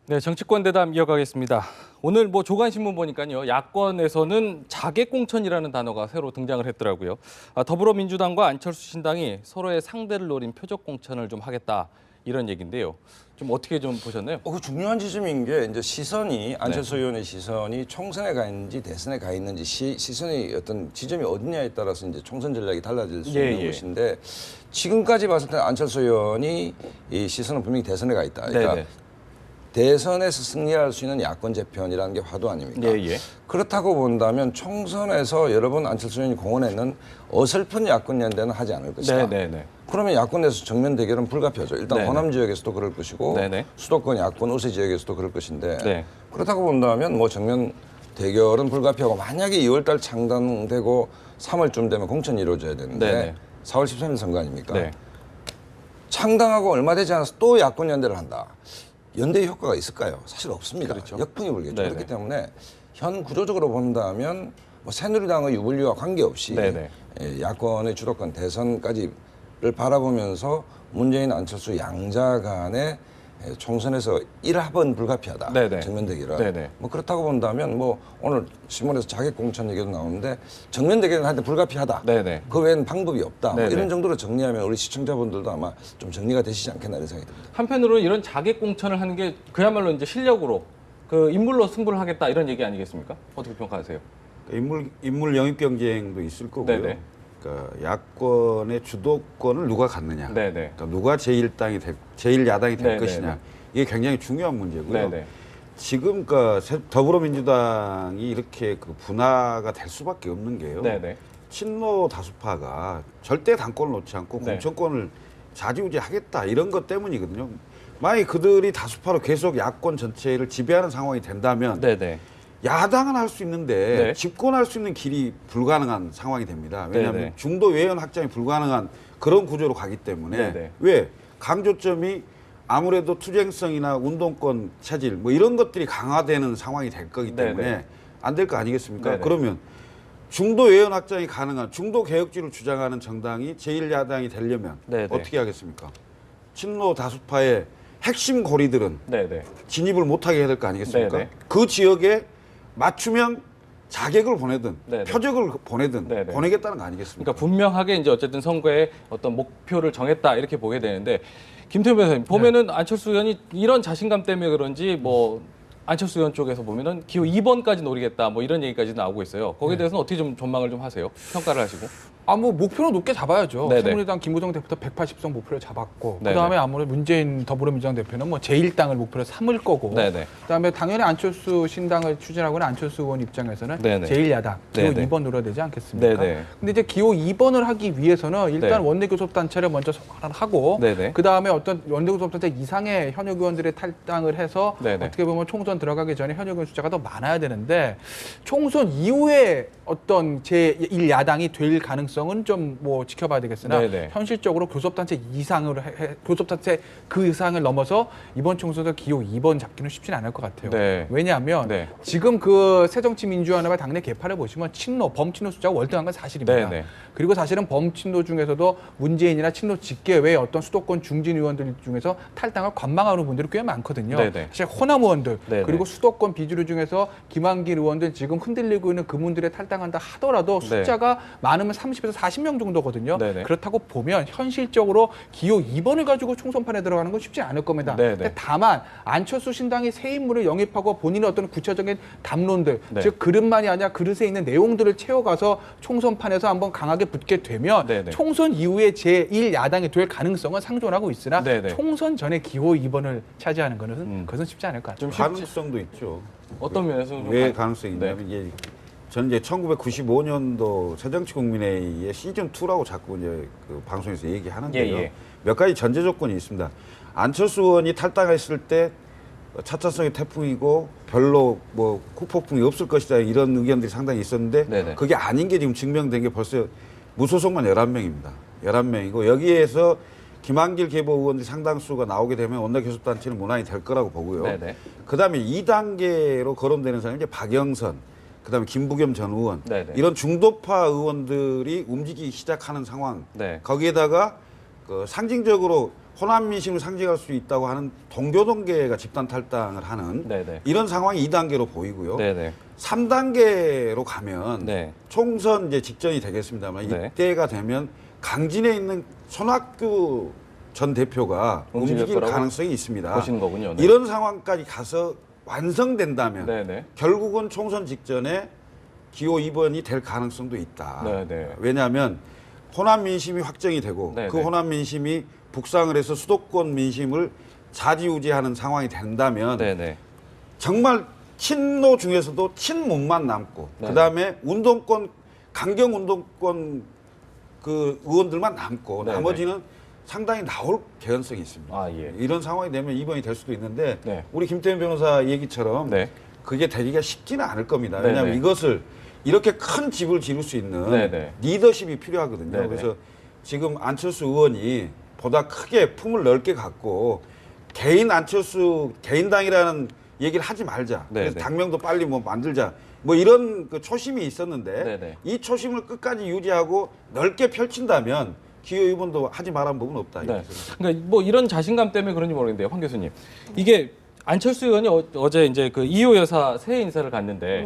네, 정치권 대담 이어가겠습니다. 오늘 뭐 조간신문 보니까요, 야권에서는 자객공천이라는 단어가 새로 등장을 했더라고요. 더불어민주당과 안철수 신당이 서로의 상대를 노린 표적공천을 좀 하겠다 이런 얘기인데요. 좀 어떻게 좀 보셨나요? 그 중요한 지점인 게 이제 시선이 안철수 의원의 시선이 총선에 가 있는지 대선에 가 있는지 시선이 어떤 지점이 어디냐에 따라서 이제 총선 전략이 달라질 수 있는 것인데 지금까지 봤을 때 안철수 의원이 이 시선은 분명히 대선에 가 있다. 그러니까 네네. 대선에서 승리할 수 있는 야권 재편이라는 게 화두 아닙니까? 그렇다고 본다면 총선에서 여러 번 안철수 의원이 공언했는 어설픈 야권 연대는 하지 않을 것이다. 그러면 야권 내에서 정면 대결은 불가피하죠. 일단 호남 지역에서도 그럴 것이고 수도권 야권 우세 지역에서도 그럴 것인데 그렇다고 본다면 뭐 정면 대결은 불가피하고 만약에 2월 달 창당되고 3월쯤 되면 공천이 이루어져야 되는데 4월 13일 선거 아닙니까? 창당하고 얼마 되지 않아서 또 야권 연대를 한다. 연대의 효과가 있을까요? 사실 없습니다. 역풍이 불겠죠. 그렇기 때문에 현 구조적으로 본다면 뭐 새누리당의 유불리와 관계없이 야권의 주도권 대선까지를 바라보면서 문재인, 안철수 양자 간의 총선에서 1합은 불가피하다. 정면 대결은. 뭐 그렇다고 본다면 뭐 오늘 신문에서 자객공천 얘기도 나오는데 정면 대결은 하여튼 불가피하다. 그 외에는 방법이 없다. 뭐 이런 정도로 정리하면 우리 시청자분들도 아마 좀 정리가 되시지 않겠나 이런 생각이 듭니다. 한편으로는 이런 자객공천을 하는 게 그야말로 이제 실력으로 그 인물로 승부를 하겠다 이런 얘기 아니겠습니까? 어떻게 평가하세요? 인물 영입 경쟁도 있을 거고요. 그러니까 야권의 주도권을 누가 갖느냐, 그러니까 누가 제1야당이 될 것이냐, 이게 굉장히 중요한 문제고요. 지금 그 더불어민주당이 이렇게 그 분화가 될 수밖에 없는 게요. 친노 다수파가 절대 당권을 놓지 않고 공천권을 좌지우지하겠다 이런 것 때문이거든요. 만약에 그들이 다수파로 계속 야권 전체를 지배하는 상황이 된다면 야당은 할 수 있는데 집권할 수 있는 길이 불가능한 상황이 됩니다. 왜냐하면 중도 외연 확장이 불가능한 그런 구조로 가기 때문에 왜 강조점이 아무래도 투쟁성이나 운동권 체질 뭐 이런 것들이 강화되는 상황이 될 거기 때문에 안 될 거 아니겠습니까? 그러면 중도 외연 확장이 가능한 중도 개혁주의를 주장하는 정당이 제1야당이 되려면 어떻게 하겠습니까? 친노 다수파의 핵심 고리들은 진입을 못하게 해야 될 거 아니겠습니까? 그 지역에 맞추면 자객을 보내든 표적을 보내든 보내겠다는 거 아니겠습니까? 그러니까 분명하게 이제 어쨌든 선거에 어떤 목표를 정했다 이렇게 보게 되는데 김태우 변호사님 보면은 안철수 의원이 이런 자신감 때문에 그런지 뭐 안철수 의원 쪽에서 보면은 기호 2번까지 노리겠다 뭐 이런 얘기까지 나오고 있어요. 거기에 대해서는 어떻게 좀 전망을 좀 하세요? 평가를 하시고. 뭐 목표는 높게 잡아야죠. 새누리당 김무성 대표도 180석 목표를 잡았고 그다음에 아무래도 문재인 더불어민주당 대표는 뭐 제1당을 목표로 삼을 거고 그다음에 당연히 안철수 신당을 추진하고 있는 안철수 의원 입장에서는 제1야당 기호 2번 노려야 되지 않겠습니까? 근데 이제 기호 2번을 하기 위해서는 일단 원내교섭단체를 먼저 소환하고 그다음에 어떤 원내교섭단체 이상의 현역 의원들의 탈당을 해서 어떻게 보면 총선 들어가기 전에 현역 의원 숫자가 더 많아야 되는데 총선 이후에 어떤 제1야당이 될 가능성은 좀 뭐 지켜봐야 되겠으나 현실적으로 교섭단체 이상으로 교섭단체 그 이상을 넘어서 이번 총선에서 기호 2번 잡기는 쉽지는 않을 것 같아요. 왜냐하면 지금 그 새정치민주연합의 당내 개파를 보시면 친노, 범친노 숫자가 월등한 건 사실입니다. 그리고 사실은 범친노 중에서도 문재인이나 친노 직계 외에 어떤 수도권 중진 의원들 중에서 탈당을 관망하는 분들이 꽤 많거든요. 사실 호남 의원들 그리고 수도권 비주류 중에서 김한길 의원들 지금 흔들리고 있는 그분들의 탈당한다 하더라도 숫자가 많으면 30에서 40명 정도거든요. 그렇다고 보면 현실적으로 기호 2번을 가지고 총선판에 들어가는 건 쉽지 않을 겁니다. 근데 다만 안철수 신당이 새 인물을 영입하고 본인의 어떤 구체적인 담론들, 즉 그릇만이 아니라 그릇에 있는 내용들을 채워가서 총선판에서 한번 강하게 붙게 되면 총선 이후에 제1야당이 될 가능성은 상존하고 있으나 총선 전에 기호 2번을 차지하는 것은 그것은 쉽지 않을 것 같아요. 좀 가능성도 있죠. 어떤 면에서 왜 가능성이 있냐면 이게 저는 이제 1995년도 새정치국민회의의 시즌2라고 자꾸 이제 그 방송에서 얘기하는데요. 몇 가지 전제 조건이 있습니다. 안철수 의원이 탈당했을 때 차차성의 태풍이고 별로 뭐 후폭풍이 없을 것이다 이런 의견들이 상당히 있었는데 그게 아닌 게 지금 증명된 게 벌써 무소속만 11명입니다. 11명이고 여기에서 김한길 계보 의원들이 상당수가 나오게 되면 원내교섭단체는 무난히 될 거라고 보고요. 그다음에 2단계로 거론되는 사람이 이제 박영선, 그다음에 김부겸 전 의원 이런 중도파 의원들이 움직이기 시작하는 상황 거기에다가 그 상징적으로 호남 민심을 상징할 수 있다고 하는 동교동계가 집단 탈당을 하는 이런 상황이 2단계로 보이고요. 3단계로 가면 총선 이제 직전이 되겠습니다만 이때가 되면 강진에 있는 손학규 전 대표가 움직일 가능성이 있습니다. 보시는 거군요. 이런 상황까지 가서 완성된다면 결국은 총선 직전에 기호 2번이 될 가능성도 있다. 왜냐하면 호남 민심이 확정이 되고 그 호남 민심이 북상을 해서 수도권 민심을 좌지우지하는 상황이 된다면 정말 친노 중에서도 친문만 남고 그다음에 운동권 강경 운동권 그 의원들만 남고 나머지는 상당히 나올 개연성이 있습니다. 이런 상황이 되면 2번이 될 수도 있는데 우리 김태현 변호사 얘기처럼 그게 되기가 쉽지는 않을 겁니다. 왜냐하면 이것을 이렇게 큰 집을 지을 수 있는 리더십이 필요하거든요. 그래서 지금 안철수 의원이 보다 크게 품을 넓게 갖고 개인 안철수 개인당이라는 얘기를 하지 말자. 그래서 당명도 빨리 뭐 만들자. 뭐 이런 그 초심이 있었는데 이 초심을 끝까지 유지하고 넓게 펼친다면 기호 2번도 하지 말라는 부분은 없다. 그러니까 뭐 이런 자신감 때문에 그런지 모르겠는데 황 교수님 이게 안철수 의원이 어제 이제 그 이호 여사 새해 인사를 갔는데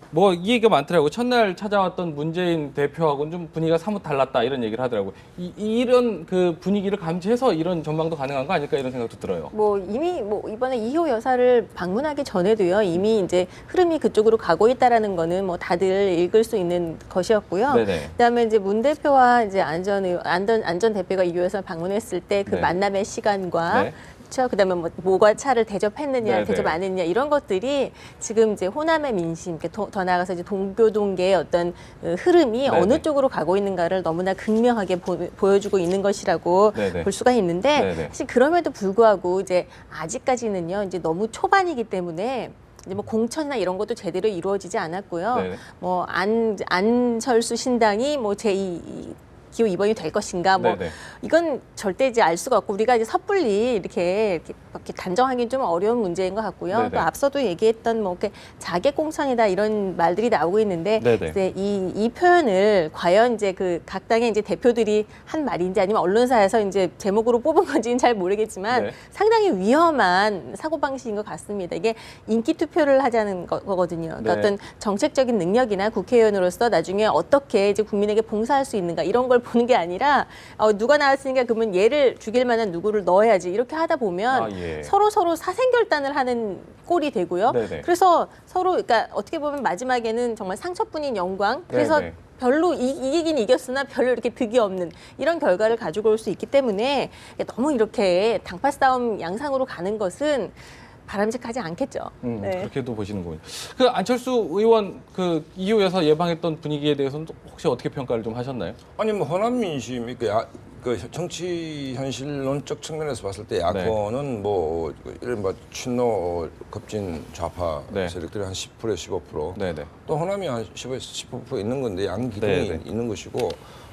뭐 이 얘기가 많더라고요. 첫날 찾아왔던 문재인 대표하고는 좀 분위기가 사뭇 달랐다 이런 얘기를 하더라고요. 이런 그 분위기를 감지해서 이런 전망도 가능한 거 아닐까 이런 생각도 들어요. 뭐 이미 뭐 이번에 이호 여사를 방문하기 전에도요. 이미 이제 흐름이 그쪽으로 가고 있다라는 거는 뭐 다들 읽을 수 있는 것이었고요. 그다음에 이제 문 대표와 이제 안전 대표가 이호 여사 방문했을 때 그 만남의 시간과 그렇죠. 그다음에 뭐가 차를 대접했느냐, 대접 안 했느냐 이런 것들이 지금 이제 호남의 민심, 더 나아가서 이제 동교동계의 어떤 흐름이 어느 쪽으로 가고 있는가를 너무나 극명하게 보여주고 있는 것이라고 볼 수가 있는데 사실 그럼에도 불구하고 이제 아직까지는요, 이제 너무 초반이기 때문에. 이제 뭐 공천이나 이런 것도 제대로 이루어지지 않았고요. 뭐 안철수 신당이 뭐 제2 기호 2번이 될 것인가 뭐 이건 절대 이제 알 수가 없고 우리가 이제 섣불리 이렇게 단정하기는 좀 어려운 문제인 것 같고요. 또 앞서도 얘기했던 뭐 이렇게 자객 공천이다 이런 말들이 나오고 있는데 이제 이 표현을 과연 이제 그 각 당의 이제 대표들이 한 말인지 아니면 언론사에서 이제 제목으로 뽑은 건지는 잘 모르겠지만 상당히 위험한 사고 방식인 것 같습니다. 이게 인기 투표를 하자는 거거든요. 그러니까 어떤 정책적인 능력이나 국회의원으로서 나중에 어떻게 이제 국민에게 봉사할 수 있는가 이런 걸 보는 게 아니라 누가 나왔으니까 그러면 얘를 죽일 만한 누구를 넣어야지 이렇게 하다 보면 서로 사생결단을 하는 꼴이 되고요. 그래서 서로 그러니까 어떻게 보면 마지막에는 정말 상처뿐인 영광. 그래서 별로 이기긴 이겼으나 별로 이렇게 득이 없는 이런 결과를 가지고 올 수 있기 때문에 너무 이렇게 당파 싸움 양상으로 가는 것은 바람직하지 않겠죠. 그렇게도 보시는 거군요. 그 안철수 의원 그 이호 여사 예방했던 분위기에 대해서는 혹시 어떻게 평가를 좀 하셨나요? 아니 뭐 호남 민심이 그 정치 현실론적 측면에서 봤을 때 야권은 뭐 이런 뭐 친노 급진 좌파 세력들이 한 10% 15%, 또 호남이 한 10에서 15% 있는 건데 양 기둥이 있는 것이고.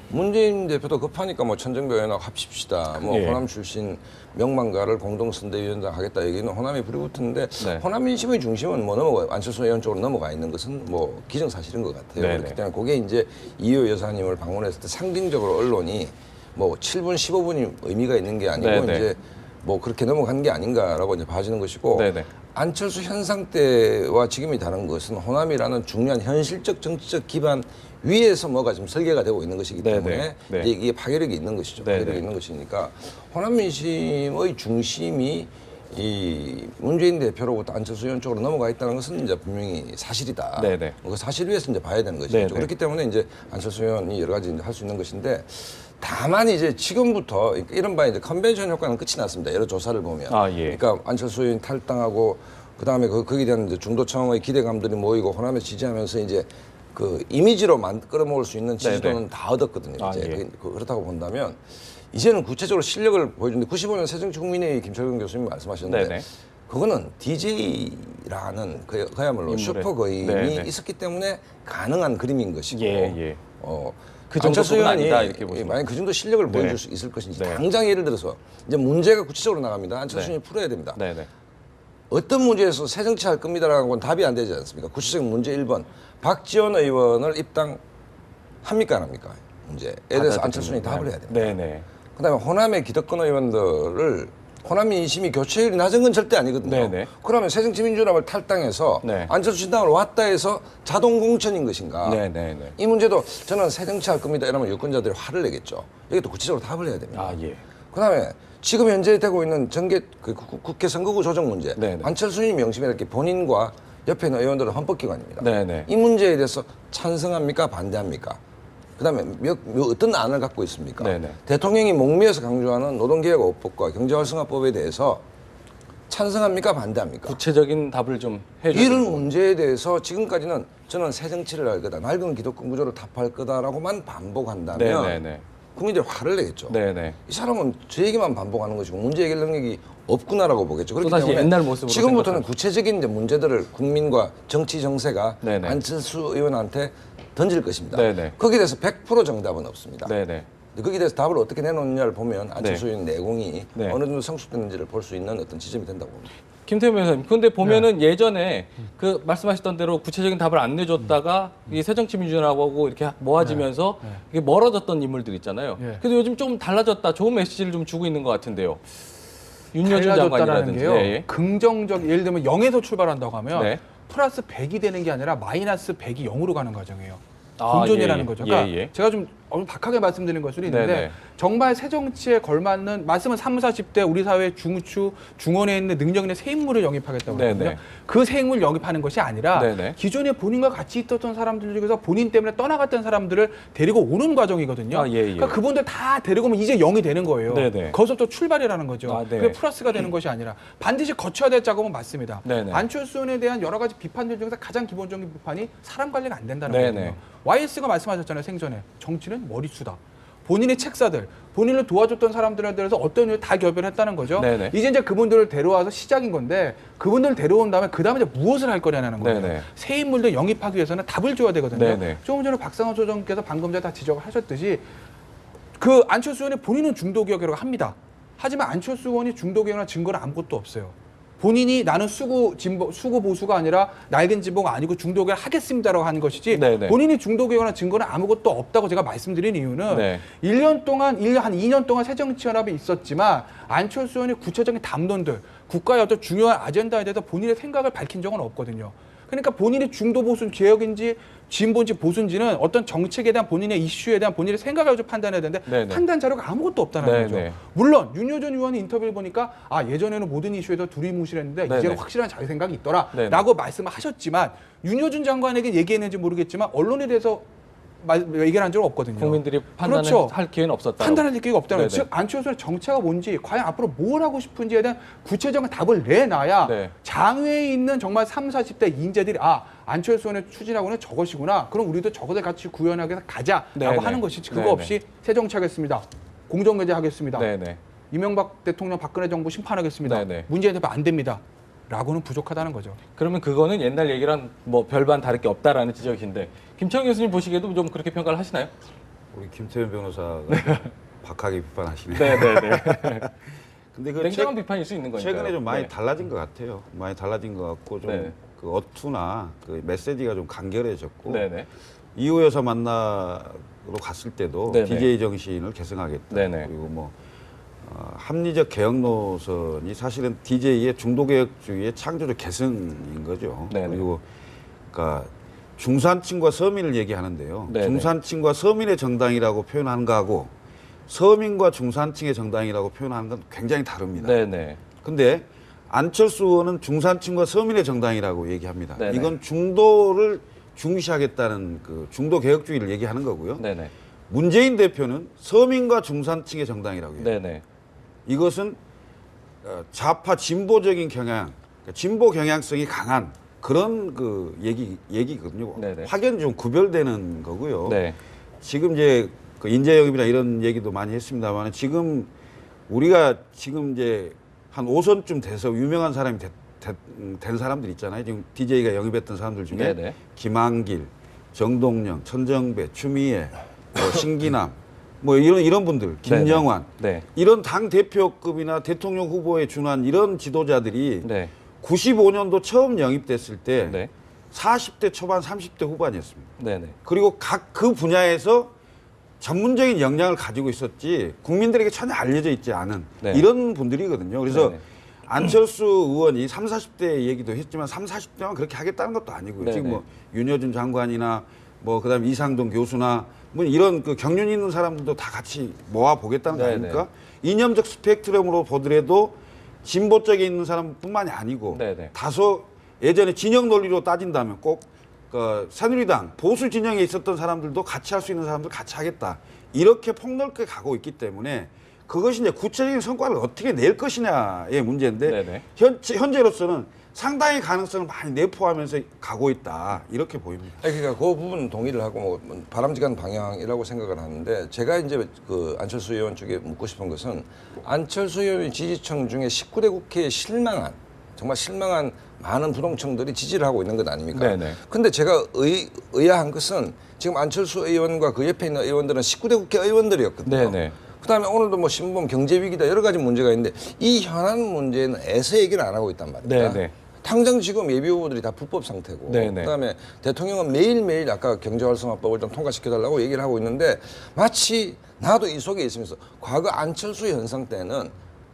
문재인 대표도 급하니까 뭐 천정배회나 합십시다. 뭐 호남 출신 명망가를 공동선대위원장 하겠다 얘기는 호남이 불이 붙었는데 호남 민심의 중심은 뭐 안철수 의원 쪽으로 넘어가 있는 것은 뭐 기정사실인 것 같아요. 그렇기 때문에 그게 이제 이호 여사님을 방문했을 때 상징적으로 언론이 뭐 7분 15분이 의미가 있는 게 아니고 이제 뭐 그렇게 넘어간 게 아닌가라고 이제 봐지는 것이고 안철수 현상 때와 지금이 다른 것은 호남이라는 중요한 현실적 정치적 기반 위에서 뭐가 지금 설계가 되고 있는 것이기 때문에 이제 이게 파괴력이 있는 것이죠. 파괴력이 있는 것이니까 호남 민심의 중심이 이 문재인 대표로부터 안철수 의원 쪽으로 넘어가 있다는 것은 이제 분명히 사실이다. 그 사실 위에서 이제 봐야 되는 것이죠. 그렇기 때문에 이제 안철수 의원이 여러 가지 할 수 있는 것인데 다만 이제 지금부터 이른바 이제 컨벤션 효과는 끝이 났습니다. 여러 조사를 보면. 그러니까 안철수 의원이 탈당하고 그다음에 거기에 대한 이제 중도층의 기대감들이 모이고 호남에 지지하면서 이제 그 이미지로 끌어모을 수 있는 지지도는 다 얻었거든요. 이제 그렇다고 본다면 이제는 구체적으로 실력을 보여주는데 95년 새정치국민회의 김철근 교수님이 말씀하셨는데 그거는 DJ라는 그야말로 슈퍼 거인이 있었기 때문에 가능한 그림인 것이고 그 정도는 아니다 이렇게 보시면 만약 그 정도 실력을 보여줄 수 있을 것인지 당장 예를 들어서 이제 문제가 구체적으로 나갑니다. 안철수 의원이 풀어야 됩니다. 어떤 문제에서 새 정치할 겁니다라는 건 답이 안 되지 않습니까? 구체적인 문제 1번 박지원 의원을 입당합니까 안 합니까? 문제에 대해서 안철수 의원이 답을 해야 됩니다. 그다음에 호남의 기득권 의원들을 호남 인심이 교체율이 낮은 건 절대 아니거든요. 네네. 그러면 새정치민주연합을 탈당해서 네. 안철수 신당을 왔다 해서 자동 공천인 것인가? 네네네. 이 문제도 저는 새정치할 겁니다. 이러면 유권자들이 화를 내겠죠. 이것도 구체적으로 답을 해야 됩니다. 아, 예. 그다음에 지금 현재 되고 있는 국회 선거구 조정 문제, 네네. 안철수님이 명심해야 본인과 옆에 있는 의원들은 헌법기관입니다. 네네. 이 문제에 대해서 찬성합니까, 반대합니까? 그다음에 어떤 안을 갖고 있습니까? 네네. 대통령이 목매어서 강조하는 노동개혁법과 경제활성화법에 대해서 찬성합니까, 반대합니까? 구체적인 답을 좀 해주세요. 이런 문제에 대해서 지금까지는 저는 새 정치를 할 거다, 낡은 기득권 구조를 답할 거다라고만 반복한다면 네네네. 국민들이 화를 내겠죠. 네네. 이 사람은 저 얘기만 반복하는 것이고 문제 해결 능력이 없구나라고 보겠죠. 그렇기 다시 때문에 옛날 모습으로 지금부터는 생각하죠. 구체적인 이제 문제들을 국민과 정치 정세가 네네. 안철수 의원한테 던질 것입니다. 네네. 거기에 대해서 100% 정답은 없습니다. 네네. 근데 거기에 대해서 답을 어떻게 내놓느냐를 보면 안철수 네. 의원 내공이 네. 어느 정도 성숙됐는지를 볼 수 있는 어떤 지점이 된다고 봅니다. 김태현 변호사님, 근데 보면은 예전에 그 말씀하셨던 대로 구체적인 답을 안 내줬다가 이 새정치민주연합하고 이렇게 모아지면서 이게 멀어졌던 인물들 있잖아요. 예. 근데 요즘 좀 달라졌다, 좋은 메시지를 좀 주고 있는 것 같은데요. 윤여준 달라졌다라는 장관이라든지. 게요. 예, 예. 긍정적, 예를 들면 0에서 출발한다고 하면 네. 플러스 100이 되는 게 아니라 마이너스 100이 0으로 가는 과정이에요. 아, 본전이라는 예, 예. 거죠. 그러니까 예, 예. 제가 좀 박하게 말씀드리는 걸 수는 있는데 네네. 정말 새 정치에 걸맞는 말씀은 30, 40대 우리 사회 중추, 중원에 있는 능력 있는 새 인물을 영입하겠다고 네네. 하거든요. 그 새 인물 영입하는 것이 아니라 네네. 기존에 본인과 같이 있었던 사람들 중에서 본인 때문에 떠나갔던 사람들을 데리고 오는 과정이거든요. 아, 예, 예. 그러니까 그분들 다 데리고 오면 이제 0이 되는 거예요. 네네. 거기서부터 출발이라는 거죠. 아, 네. 그게 플러스가 되는 것이 아니라 반드시 거쳐야 될 작업은 맞습니다. 네네. 안철수 의원에 대한 여러 가지 비판들 중에서 가장 기본적인 비판이 사람 관리가 안 된다는 네네. 거거든요. YS가 말씀하셨잖아요, 생전에. 정치는 머릿수다. 본인의 책사들, 본인을 도와줬던 사람들에 대해서 어떤 일을 다 결별했다는 거죠. 네네. 이제 그분들을 데려와서 시작인 건데 그분들을 데려온 다음에 그 다음에 이제 무엇을 할 거냐는 거예요. 네네. 새 인물들 영입하기 위해서는 답을 줘야 되거든요. 네네. 조금 전에 박상원 소장님께서 방금 전에 다 지적을 하셨듯이 그 안철수 의원이 본인은 중도개혁이라고 합니다. 하지만 안철수 의원이 중도개혁이나 증거는 아무것도 없어요. 본인이 나는 수구 보수가 아니라 낡은 진보가 아니고 중도개혁을 하겠습니다라고 하는 것이지 네네. 본인이 중도개혁이나 증거는 아무것도 없다고 제가 말씀드린 이유는 네. 1년 동안, 한 2년 동안 새정치연합이 있었지만 안철수 의원이 구체적인 담론들, 국가의 어떤 중요한 아젠다에 대해서 본인의 생각을 밝힌 적은 없거든요. 그러니까 본인이 중도 보수 개혁인지 진보인지 보수인지는 어떤 정책에 대한 본인의 이슈에 대한 본인의 생각을 가지고 판단해야 되는데 네네. 판단 자료가 아무것도 없다는 네네. 거죠. 물론 윤여준 의원의 인터뷰를 보니까 예전에는 모든 이슈에도 두리뭉실했는데 네네. 이제는 확실한 자기 생각이 있더라 네네. 라고 말씀을 하셨지만 윤여준 장관에게 얘기했는지 모르겠지만 언론에 대해서 얘기를 한 적은 없거든요. 국민들이 판단을 그렇죠. 할 기회는 없었다. 판단할 기회가 없다는 네네. 거죠. 즉 안철수의 정체가 뭔지 과연 앞으로 뭘 하고 싶은지에 대한 구체적인 답을 내놔야 네. 장외에 있는 정말 30, 40대 인재들이 안철수 의원의 추진하고는 저것이구나. 그럼 우리도 저것을 같이 구현하기 위해서 가자라고 네네. 하는 것이지 그거 네네. 없이 새 정치하겠습니다. 공정거제하겠습니다. 네네. 이명박 대통령 박근혜 정부 심판하겠습니다. 네네. 문재인 대표 안 됩니다. 라고는 부족하다는 거죠. 그러면 그거는 옛날 얘기랑 뭐 별반 다를 게 없다라는 지적이신데 김창현 교수님 보시기에도 좀 그렇게 평가를 하시나요? 우리 김태현 변호사가 박하게 비판하시네. 네네네. 근데 그 냉정한 비판일 수 있는 거니까. 최근에 좀 많이 달라진 것 같아요. 많이 달라진 것 같고 좀 네. 그 어투나 그 메시지가 좀 간결해졌고 네네. 이호 여사 만나러 갔을 때도 네네. DJ 정신을 계승하겠다. 네네. 그리고 뭐 합리적 개혁 노선이 사실은 DJ의 중도개혁주의의 창조적 계승인 거죠. 네네. 그리고 그러니까 중산층과 서민을 얘기하는데요. 네네. 중산층과 서민의 정당이라고 표현하는 거하고 서민과 중산층의 정당이라고 표현하는 건 굉장히 다릅니다. 네네. 근데 안철수 의원은 중산층과 서민의 정당이라고 얘기합니다. 네네. 이건 중도를 중시하겠다는 그 중도 개혁주의를 얘기하는 거고요. 네네. 문재인 대표는 서민과 중산층의 정당이라고 해요. 네네. 이것은 좌파 진보적인 경향, 그러니까 진보 경향성이 강한 그런 그 얘기거든요. 네네. 확연히 좀 구별되는 거고요. 네. 지금 이제 그 인재 영입이나 이런 얘기도 많이 했습니다만 지금 우리가 지금 이제 한 5선쯤 돼서 유명한 사람이 된 사람들 있잖아요. 지금 DJ가 영입했던 사람들 중에 네네. 김한길, 정동영, 천정배, 추미애, 뭐 신기남, 뭐 이런 분들, 김영환, 네. 이런 당 대표급이나 대통령 후보에 준한 이런 지도자들이 네. 95년도 처음 영입됐을 때 네. 40대 초반, 30대 후반이었습니다. 네네. 그리고 각 그 분야에서 전문적인 역량을 가지고 있었지 국민들에게 전혀 알려져 있지 않은 이런 분들이거든요. 그래서 안철수 의원이 30, 40대 얘기도 했지만 30, 40대만 그렇게 하겠다는 것도 아니고요. 지금 뭐 윤여준 장관이나 뭐 그다음에 이상돈 교수나 뭐 이런 그 경륜 있는 사람들도 다 같이 모아 보겠다는 거 아닙니까? 이념적 스펙트럼으로 보더라도 진보 쪽에 있는 사람뿐만이 아니고 다소 예전에 진영 논리로 따진다면 꼭 그 새누리당 보수 진영에 있었던 사람들도 같이 할 수 있는 사람들 같이 하겠다. 이렇게 폭넓게 가고 있기 때문에 그것이 이제 구체적인 성과를 어떻게 낼 것이냐의 문제인데 현재로서는 상당히 가능성을 많이 내포하면서 가고 있다. 이렇게 보입니다. 그러니까 그 부분 동의를 하고 뭐 바람직한 방향이라고 생각을 하는데 제가 이제 그 안철수 의원 쪽에 묻고 싶은 것은 안철수 의원 지지층 중에 19대 국회에 정말 실망한 많은 부동층들이 지지를 하고 있는 것 아닙니까? 근데 제가 의아한 것은 지금 안철수 의원과 그 옆에 있는 의원들은 19대 국회 의원들이었거든요. 그다음에 오늘도 뭐 신분 경제 위기다 여러 가지 문제가 있는데 이 현안 문제는 애서 얘기를 안 하고 있단 말입니다. 당장 지금 예비 후보들이 다 불법 상태고 그다음에 대통령은 매일매일 아까 경제활성화법을 좀 통과시켜달라고 얘기를 하고 있는데 마치 나도 이 속에 있으면서 과거 안철수 현상 때는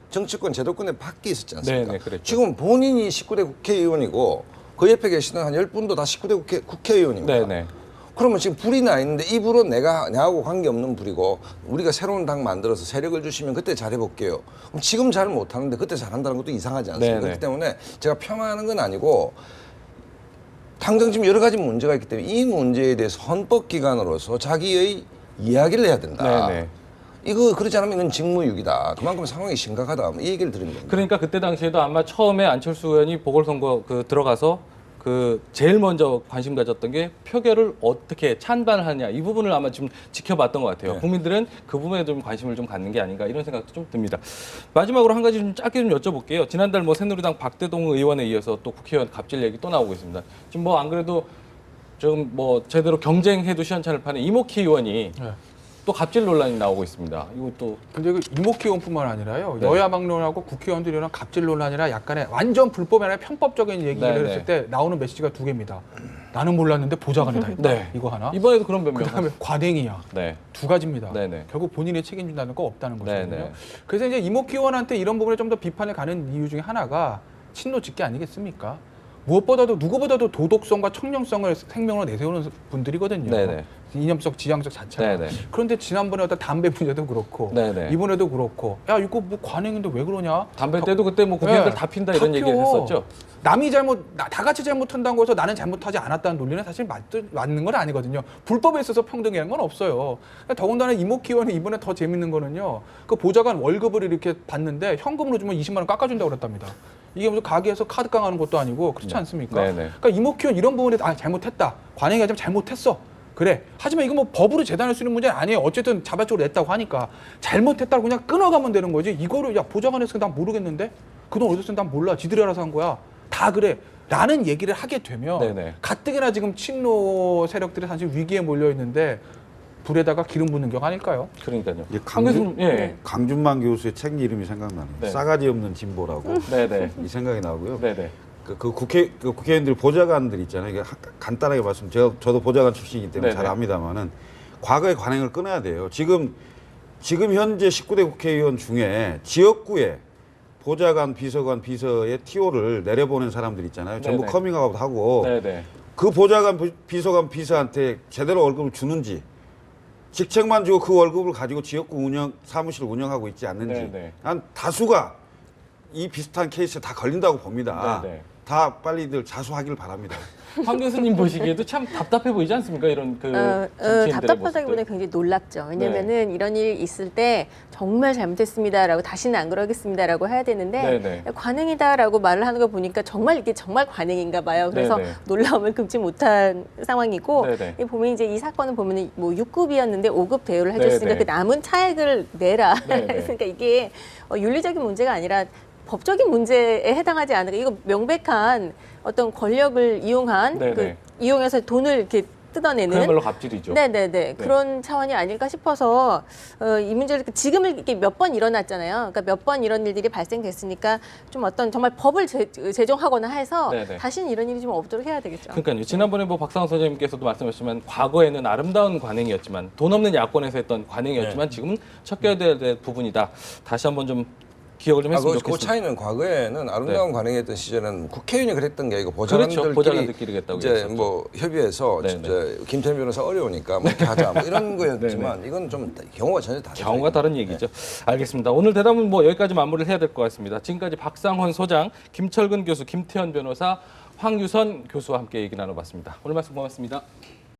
정치권 제도권의 밖에 있었지 않습니까? 지금 본인이 19대 국회의원이고 그 옆에 계시는 한 10분도 다 19대 국회의원입니다. 그러면 지금 불이 나 있는데 이 불은 나하고 관계없는 불이고 우리가 새로운 당 만들어서 세력을 주시면 그때 잘해볼게요. 그럼 지금 잘 못하는데 그때 잘한다는 것도 이상하지 않습니까? 그렇기 때문에 제가 폄하하는 건 아니고 당장 지금 여러 가지 문제가 있기 때문에 이 문제에 대해서 헌법기관으로서 자기의 이야기를 해야 된다. 이거 그렇지 않으면 이건 직무유기다. 그만큼 상황이 심각하다. 이 얘기를 드리는 겁니다. 그러니까 그때 당시에도 아마 처음에 안철수 의원이 보궐선거 들어가서 제일 먼저 관심 가졌던 게 표결을 어떻게 찬반을 하냐 이 부분을 아마 좀 지켜봤던 것 같아요. 국민들은 그 부분에 좀 관심을 좀 갖는 게 아닌가 이런 생각도 좀 듭니다. 마지막으로 한 가지 좀 짧게 좀 여쭤볼게요. 지난달 뭐 새누리당 박대동 의원에 이어서 또 국회의원 갑질 얘기 또 나오고 있습니다. 지금 뭐 안 그래도 좀 뭐 제대로 경쟁해도 시원찮을 판에 이목희 의원이 또 갑질 논란이 나오고 있습니다. 이것도 근데 그 이목희 의원뿐만 아니라요. 여야 막론하고 국회의원들이 이런 갑질 논란이라 약간의 완전 불법이 아니라 편법적인 얘기를 했을 때 나오는 메시지가 두 개입니다. 나는 몰랐는데 보좌관이 다 했다. 이거 하나. 이번에도 그런 변명. 그다음에 관행이야. 두 가지입니다. 결국 본인이 책임진다는 거 없다는 것이거든요. 그래서 이제 이목희 의원한테 이런 부분에 좀 더 비판을 가는 이유 중에 하나가 친노 직계 아니겠습니까? 무엇보다도 누구보다도 도덕성과 청렴성을 생명으로 내세우는 분들이거든요. 이념적, 지향적 자체가. 그런데 지난번에 어떤 담배 문제도 그렇고 이번에도 그렇고 야 이거 뭐 관행인데 왜 그러냐? 담배 때도 그때 뭐 국회의원들 다 핀다 이런 얘기를 했었죠. 남이 다 같이 잘못한다고 해서 나는 잘못하지 않았다는 논리는 사실 맞는 건 아니거든요. 불법에 있어서 평등이라는 건 없어요. 더군다나 이목희 의원이 이번에 더 재밌는 거는요. 그 보좌관 월급을 이렇게 받는데 현금으로 주면 20만 원 깎아준다고 그랬답니다. 이게 무슨 가게에서 카드 깡하는 것도 아니고 그렇지 않습니까? 그러니까 이목희 의원 이런 부분에 잘못했다. 관행이 좀 잘못했어. 그래. 하지만 이거 뭐 법으로 재단할 수 있는 문제는 아니에요. 어쨌든 자발적으로 냈다고 하니까 잘못했다고 그냥 끊어가면 되는 거지. 이거를 야 보좌관에서 난 모르겠는데 그 돈 어디서 난 몰라. 지들이 알아서 한 거야. 다 그래. 라는 얘기를 하게 되면 가뜩이나 지금 친노 세력들이 사실 위기에 몰려 있는데 불에다가 기름 붓는 경 아닐까요? 그러니까요. 강준만 교수의 책 이름이 생각나네요. 싸가지 없는 진보라고 이 생각이 나고요. 그 국회의원들 보좌관들 있잖아요. 이게 간단하게 말씀, 저도 보좌관 출신이기 때문에 잘 압니다만은 과거의 관행을 끊어야 돼요. 지금 현재 19대 국회의원 중에 지역구에 보좌관, 비서관, 비서의 TO를 내려보낸 사람들 있잖아요. 전부 커밍아웃하고 그 보좌관, 비서관, 비서한테 제대로 월급을 주는지 직책만 주고 그 월급을 가지고 지역구 사무실을 운영하고 있지 않는지 한 다수가 이 비슷한 케이스에 다 걸린다고 봅니다. 다 빨리들 자수하길 바랍니다. 황 교수님 보시기에도 참 답답해 보이지 않습니까? 이런 답답하다기보다는 굉장히 놀랍죠. 왜냐면은 이런 일이 있을 때 정말 잘못했습니다라고 다시는 안 그러겠습니다라고 해야 되는데 관행이다라고 말을 하는 거 보니까 정말 이게 정말 관행인가 봐요. 그래서 놀라움을 금치 못한 상황이고 보면 이제 이 사건을 보면은 뭐 6급이었는데 5급 대우를 해줬으니까 그 남은 차액을 내라. 그러니까 이게 윤리적인 문제가 아니라 법적인 문제에 해당하지 않을까. 이거 명백한 어떤 권력을 이용한 이용해서 돈을 이렇게 뜯어내는 그야말로 갑질이죠. 네네네. 그런 차원이 아닐까 싶어서 이 문제를 지금 이렇게 몇 번 일어났잖아요. 그러니까 몇 번 이런 일들이 발생됐으니까 좀 어떤 정말 법을 제정하거나 해서 다시는 이런 일이 좀 없도록 해야 되겠죠. 그러니까요. 지난번에 뭐 박상원 선생님께서도 말씀하셨지만 과거에는 아름다운 관행이었지만 돈 없는 야권에서 했던 관행이었지만 지금은 척결해야 될 부분이다. 다시 한번 좀 기억을 좀 했으면 좋겠습니다. 그 차이는 과거에는 아름다운 관행이었던 시절에는 국회의원이 그랬던 게 아니고 보좌관들끼리 보좌관들끼리 했다고 이제 뭐 협의해서 이제 김태현 변호사 어려우니까 뭐 이렇게 하자 뭐 이런 거였지만 이건 좀 경우가 전혀 다르죠. 경우가 다른 얘기죠. 알겠습니다. 오늘 대담은 뭐 여기까지 마무리를 해야 될 것 같습니다. 지금까지 박상원 소장, 김철근 교수, 김태현 변호사, 황유선 교수와 함께 얘기 나눠봤습니다. 오늘 말씀 고맙습니다.